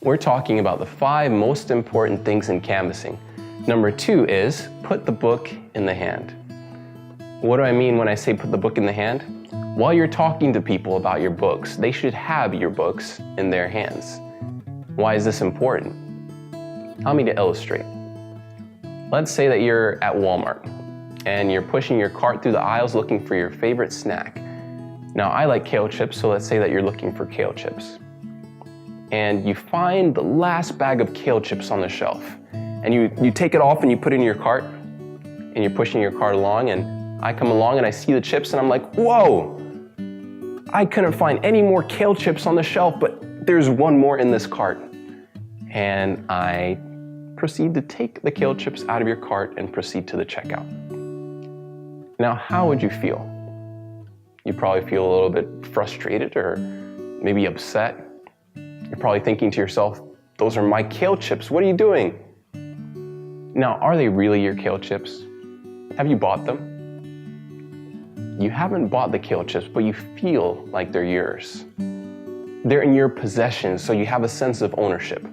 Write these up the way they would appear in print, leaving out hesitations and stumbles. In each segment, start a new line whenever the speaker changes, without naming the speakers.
We're talking about the 5 most important things in canvassing. Number 2 is put the book in the hand. What do I mean when I say put the book in the hand? While you're talking to people about your books, they should have your books in their hands. Why is this important? Allow me to illustrate. Let's say that you're at Walmart and you're pushing your cart through the aisles looking for your favorite snack. Now, I like kale chips, so let's say that you're looking for kale chips. And you find the last bag of kale chips on the shelf. And you take it off and you put it in your cart, and you're pushing your cart along, and I come along and I see the chips and I'm like, whoa! I couldn't find any more kale chips on the shelf, but there's one more in this cart. And I proceed to take the kale chips out of your cart and proceed to the checkout. Now, how would you feel? You probably feel a little bit frustrated or maybe upset. You're probably thinking to yourself, those are my kale chips, what are you doing? Now, are they really your kale chips? Have you bought them? You haven't bought the kale chips, but you feel like they're yours. They're in your possession, so you have a sense of ownership.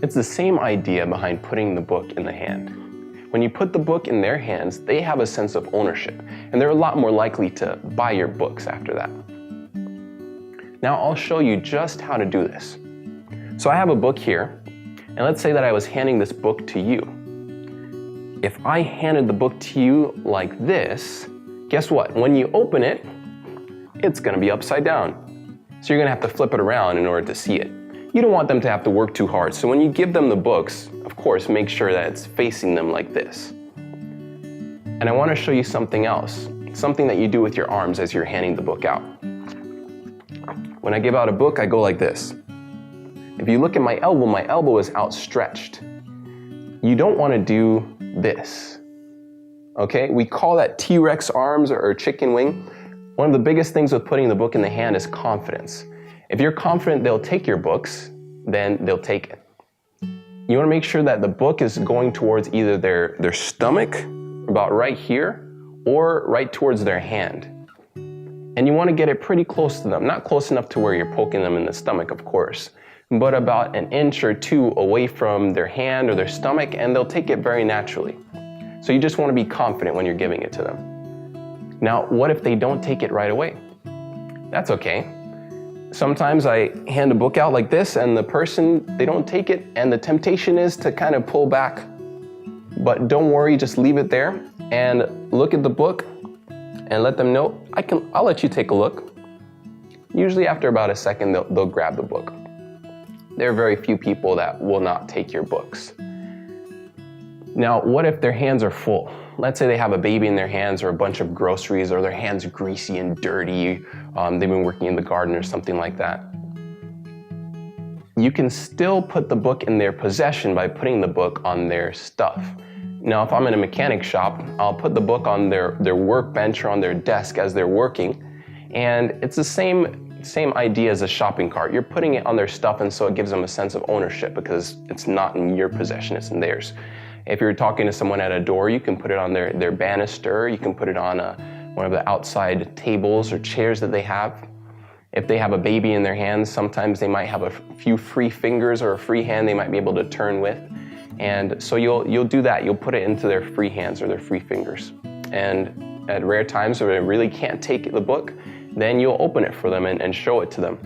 It's the same idea behind putting the book in the hand. When you put the book in their hands, they have a sense of ownership, and they're a lot more likely to buy your books after that. Now I'll show you just how to do this. So I have a book here, and let's say that I was handing this book to you. If I handed the book to you like this, guess what? When you open it, it's gonna be upside down. So you're gonna have to flip it around in order to see it. You don't want them to have to work too hard, so when you give them the books, of course, make sure that it's facing them like this. And I wanna show you something else, something that you do with your arms as you're handing the book out. When I give out a book, I go like this. If you look at my elbow is outstretched. You don't want to do this, okay? We call that T-Rex arms or chicken wing. One of the biggest things with putting the book in the hand is confidence. If you're confident they'll take your books, then they'll take it. You want to make sure that the book is going towards either their stomach, about right here, or right towards their hand. And you want to get it pretty close to them, not close enough to where you're poking them in the stomach, of course, but about an inch or 2 away from their hand or their stomach, and they'll take it very naturally. So you just want to be confident when you're giving it to them. Now, what if they don't take it right away? That's okay. Sometimes I hand a book out like this, and the person, they don't take it, and the temptation is to kind of pull back. But don't worry, just leave it there and look at the book and let them know, I'll let you take a look. Usually after about a second, they'll grab the book. There are very few people that will not take your books. Now, what if their hands are full? Let's say they have a baby in their hands or a bunch of groceries, or their hands are greasy and dirty. They've been working in the garden or something like that. You can still put the book in their possession by putting the book on their stuff. Now, if I'm in a mechanic shop, I'll put the book on their workbench or on their desk as they're working. And it's the same idea as a shopping cart. You're putting it on their stuff, and so it gives them a sense of ownership because it's not in your possession, it's in theirs. If you're talking to someone at a door, you can put it on their banister, you can put it on one of the outside tables or chairs that they have. If they have a baby in their hands, sometimes they might have a few free fingers or a free hand they might be able to turn with. And so you'll do that. You'll put it into their free hands or their free fingers. And at rare times where they really can't take the book, then you'll open it for them and show it to them.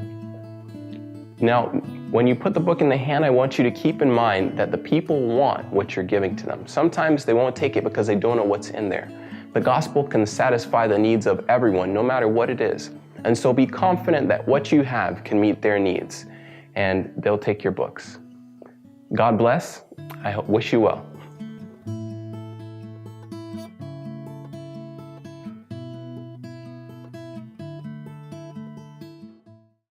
Now, when you put the book in the hand, I want you to keep in mind that the people want what you're giving to them. Sometimes they won't take it because they don't know what's in there. The gospel can satisfy the needs of everyone, no matter what it is. And so be confident that what you have can meet their needs, and they'll take your books. God bless. I wish you well.